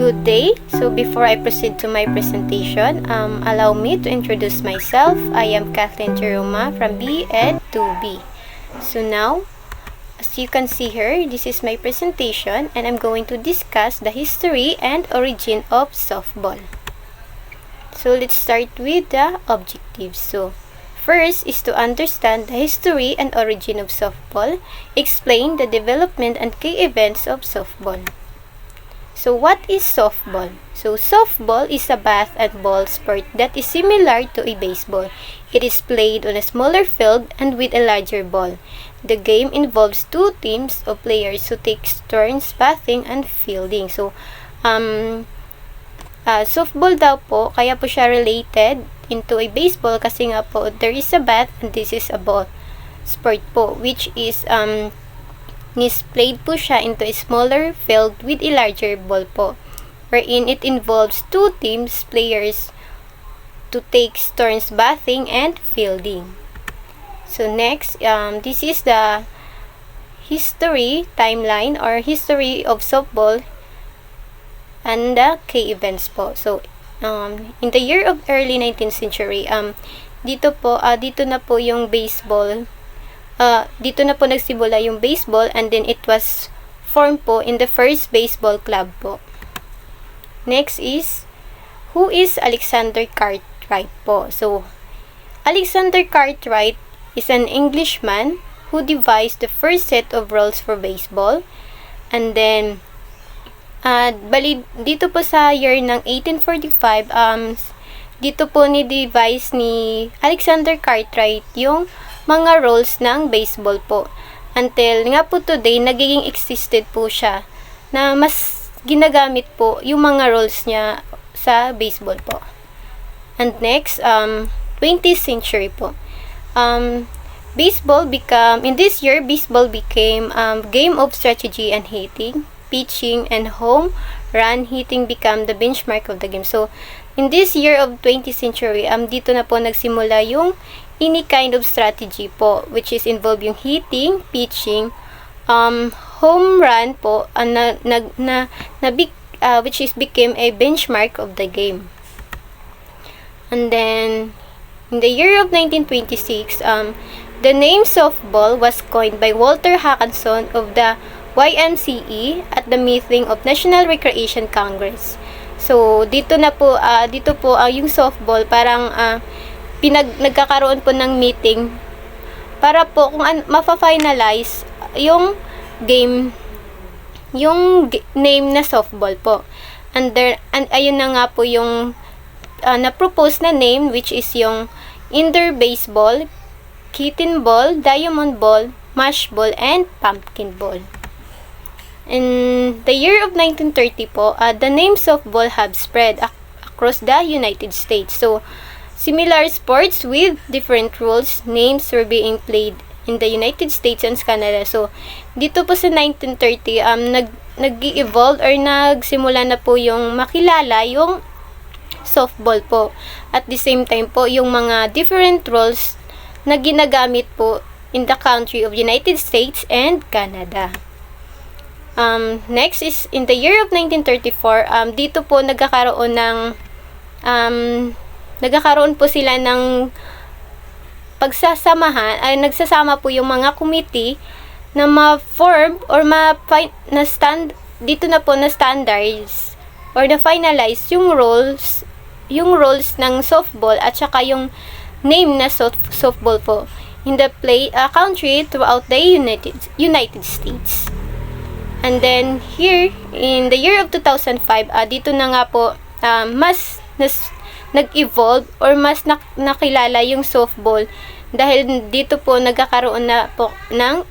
Good day. So before I proceed to my presentation, allow me to introduce myself. I am Kathleen Roma from B.Ed 2B. So now, as you can see here, this is my presentation and I'm going to discuss the history and origin of softball. So let's start with the objectives. So first is to understand the history and origin of softball, explain the development and key events of softball. So what is softball? So softball is a bat and ball sport that is similar to a baseball. It is played on a smaller field and with a larger ball. The game involves two teams of players who take turns batting and fielding. So softball daw po, kaya po siya related into a baseball kasi nga po there is a bat and this is a ball sport po, which is played po siya into a smaller field with a larger ball po, wherein it involves two teams players to take turns batting and fielding. So next, this is the history timeline or history of softball and the key events po. So in the year of early 19th century, dito na po yung baseball. Dito na po nagsimula yung baseball and then it was formed po in the first baseball club po. Next is, who is Alexander Cartwright po? So, Alexander Cartwright is an Englishman who devised the first set of rules for baseball. And then, dito po sa year ng 1845, dito po ni-devise ni Alexander Cartwright yung mga rules ng baseball po. Until nga po today, nagiging existed po siya na mas ginagamit po yung mga rules niya sa baseball po. And next, 20th century po. In this year, baseball became game of strategy and hitting, pitching, and home run hitting become the benchmark of the game. So, in this year of 20th century, dito na po nagsimula yung any kind of strategy po, which is involve yung hitting, pitching, home run po, which is became a benchmark of the game. And then, in the year of 1926, the name softball was coined by Walter Hackanson of the YMCA at the meeting of National Recreation Congress. So, dito po yung softball parang nagkakaroon po ng meeting para po kung ma-finalize yung game, yung name na softball po. And ayun na nga po yung na-propose na name, which is yung indoor baseball, kitten ball, diamond ball, mash ball, and pumpkin ball. In the year of 1930 po, the name softball have spread across the United States. So, similar sports with different rules, names were being played in the United States and Canada. So, dito po sa 1930, nag-evolve or nagsimula na po yung makilala yung softball po. At the same time po, yung mga different rules na ginagamit po in the country of United States and Canada. Next is, in the year of 1934, dito po nagkakaroon po sila ng pagsasamahan, nagsasama po yung mga committee na ma-form or dito na po na standards or na finalize yung roles ng softball at saka yung name na softball po in the country throughout the United States. And then here in the year of 2005, dito na nga po mas nag-evolve or mas nakilala yung softball dahil dito po nagkakaroon na po ng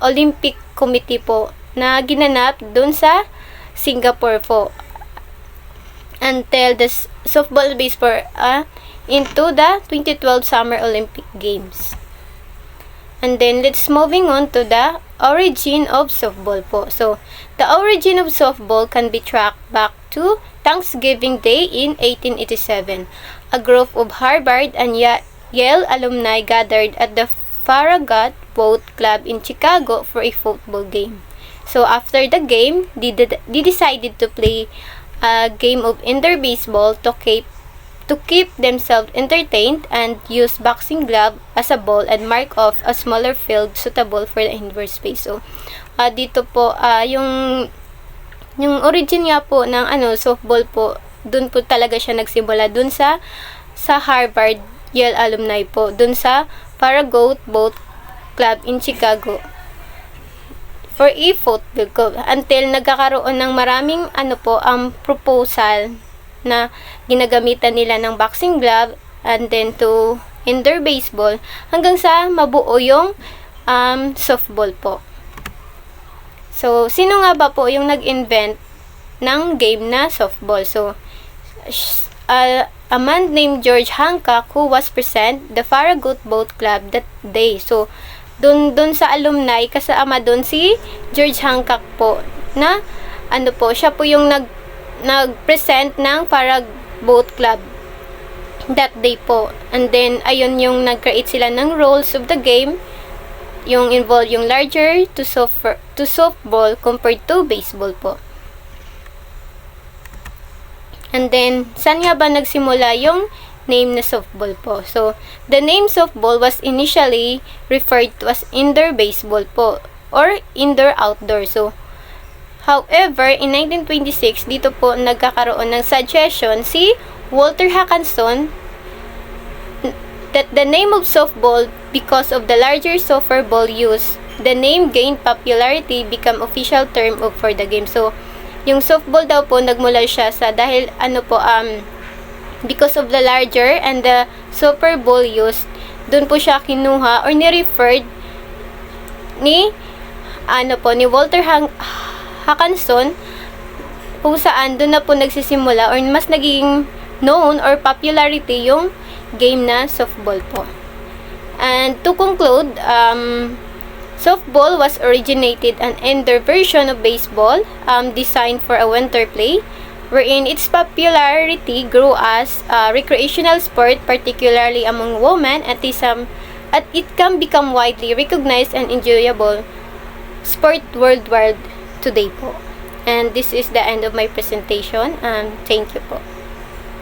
Olympic Committee po na ginanap doon sa Singapore po until the softball baseball into the 2012 Summer Olympic Games. And then let's moving on to the origin of softball po. So, the origin of softball can be tracked back to Thanksgiving Day in 1887. A group of Harvard and Yale alumni gathered at the Farragut Boat Club in Chicago for a football game. So, after the game, they decided to play a game of indoor baseball to keep themselves entertained and use boxing glove as a ball and mark off a smaller field suitable for the indoor space. So, dito po, yung origin nga po ng softball po, dun po talaga siya nagsimula, dun sa Harvard Yale alumni po, dun sa Farragut Boat Club in Chicago for a football club, until nagkakaroon ng maraming ang proposal na ginagamitan nila ng boxing glove and then to indoor baseball hanggang sa mabuo yung softball po. So, sino nga ba po yung nag-invent ng game na softball? So, a man named George Hancock who was present the Farragut Boat Club that day. So, dun sa alumni, kasama dun si George Hancock po, na siya po yung nag-present ng Farragut Boat Club that day po. And then, ayun yung nag-create sila ng rules of the game, yung involve yung larger to softball compared to baseball po. And then, saan nga ba nagsimula yung name na softball po? So, the name softball was initially referred to as indoor baseball po, or indoor-outdoor. So, however, in 1926, dito po nagkakaroon ng suggestion si Walter Hackanson that the name of softball, because of the larger softball use, the name gained popularity, become official term for the game. So, yung softball daw po, nagmula siya sa dahil because of the larger and the softball use, dun po siya kinuha or ni-referred ni Walter Hackanson, kung saan dun na po nagsisimula or mas naging known or popularity yung game na softball po. And to conclude, softball was originated an indoor version of baseball, designed for a winter play, wherein its popularity grew as a recreational sport, particularly among women, at it can become widely recognized and enjoyable sport worldwide today po. And this is the end of my presentation. Thank you po.